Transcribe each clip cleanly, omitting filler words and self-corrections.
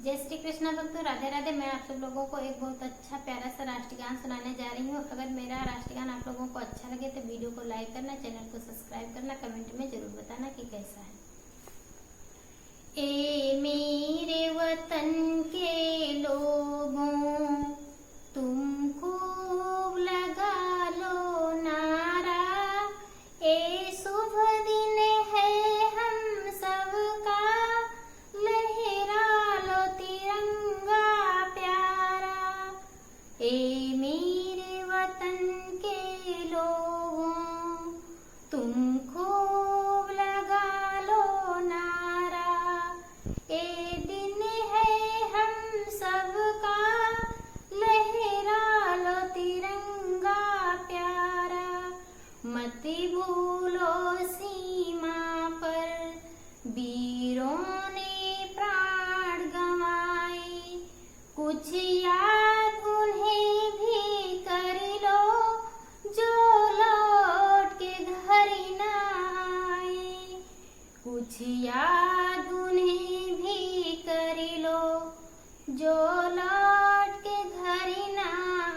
जय श्री कृष्णा भक्तों, राधे राधे। मैं आप सब लोगों को एक बहुत अच्छा प्यारा सा राष्ट्रगान सुनाने जा रही हूँ। अगर मेरा राष्ट्रगान आप लोगों को अच्छा लगे तो वीडियो को लाइक करना, चैनल को सब्सक्राइब करना, कमेंट में जरूर बताना कि कैसा है। ए मेरे वतन के लोगों, तुम खूब लगा लो नारा। ए शुभ दिन है हम सबका, लहरा लो तिरंगा प्यारा। ए मेरे वतन के लोगों, तुम खूब लगा लो नारा। ए दिन है हम सबका, लहरा लो तिरंगा प्यारा। मत भूलो सीमा पर वीरों ने प्राण गंवाए, कुछ याद उन्हें भी कर लो जो लौट के घर न आए। कुछ याद उन्हें भी कर लो जो लौट के घर न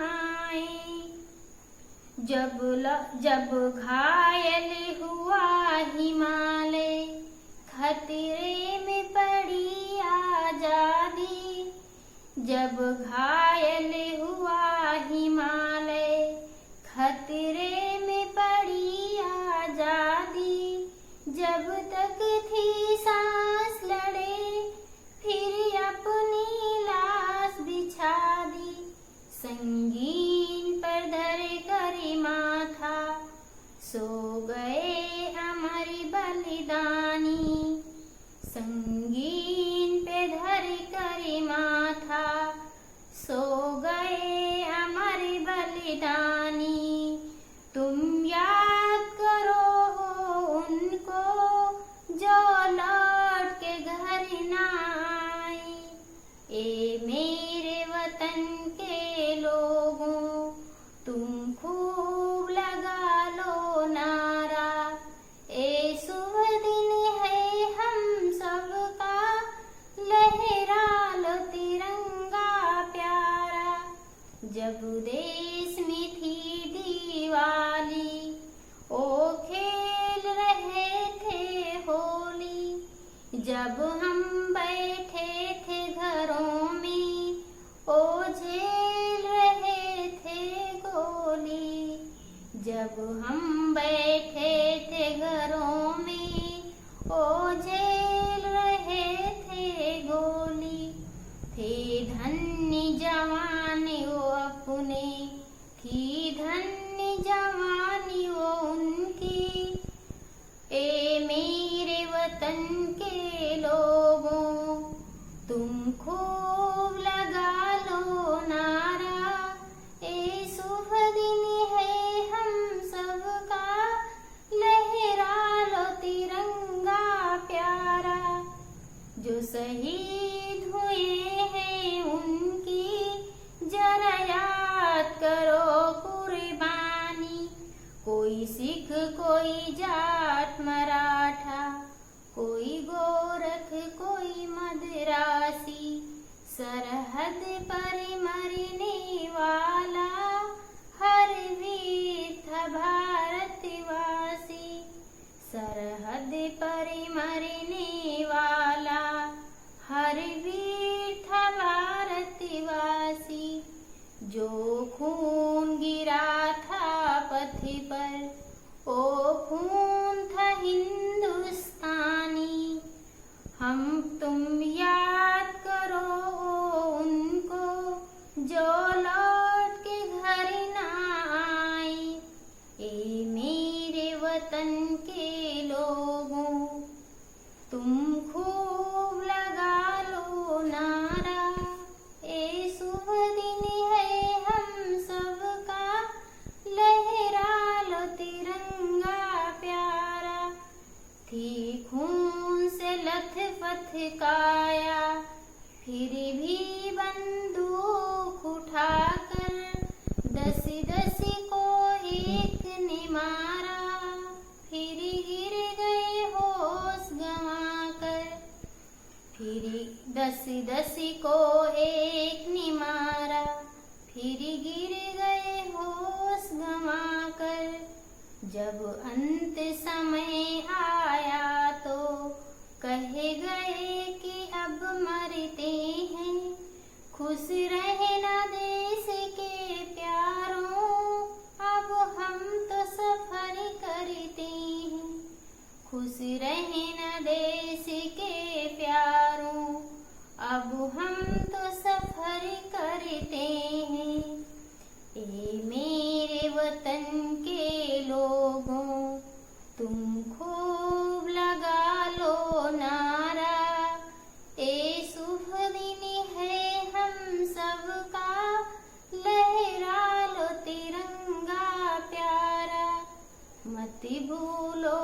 आए। जब घायल हुआ हिमालय, खतरे में पड़ी आजादी। जब घायल हुआ हिमालय, खतरे में पड़ी आजादी। जब तक थी सांस लड़े, फिर अपनी लाश बिछा दी। संगीन पर धर कर माथा, सो गए अमर बलिदानी। संगीन पे धर कर माथा, सो गए अमर बलिदानी। तुम याद करो उनको जो लौट के घर न आए। ए मेरे वतन के लोगों, तुम खूब लगा लो नारा। ए शुभ दिन है हम सबका, लहरा लो तिरंगा प्यारा। जब देश में थी दिवाली, ओ खेल रहे थे होली। जब हम बैठे थे घरों में, ओ झेल रहे थे गोली। जब हम बैठे थे घरों में, ओ झेल रहे थे गोली। थे धन्य जवानी वो अपने, थी धन्य जवानी वो उनकी। ए मेरे वतन के लोगों, तुम खूब लगा लो नारा। ए शुभ दिन है हम सबका, लहरा लो तिरंगा प्यारा। जो शहीद हुए हैं उनकी, जरा याद करो कुर्बानी। कोई सिख, कोई जाट मराठा, कोई गोरख, कोई मद्रासी। सरहद पर मरने वाला हर वीर था भारतवासी। सरहद पर मरने वाला हर वीर था भारतवासी। जो खून गिरा था पथ पर, ओ खून था हिंदुस्तानी। हम तुम याद करो उनको जो लौट के घर न आए। ए मेरे वतन के लोगों, तुम खूब लगा लो नारा। ए शुभ दिन है हम सबका, लहरा लो तिरंगा प्यारा। थी खून से लथपथ काया, फिर भी बंदूक उठाकर दस दस को एक ने मारा। फिर गिर गए होश गंवाकर, फिर फिर दस को एक ने मारा, फिर गिर गए होश गंवा कर। जब अंत समय आया तो कह गए कि अब मरते हैं। खुश रहना देश के प्यारों, अब हम तो सफर करते हैं। खुश रहना देश के प्यारों, अब हम तो सफर करते हैं। ए मेरे वतन के लोगों, तुम खूब लगा लो नारा। ए शुभ दिन है हम सबका, लहरा लो तिरंगा प्यारा। मत भूलो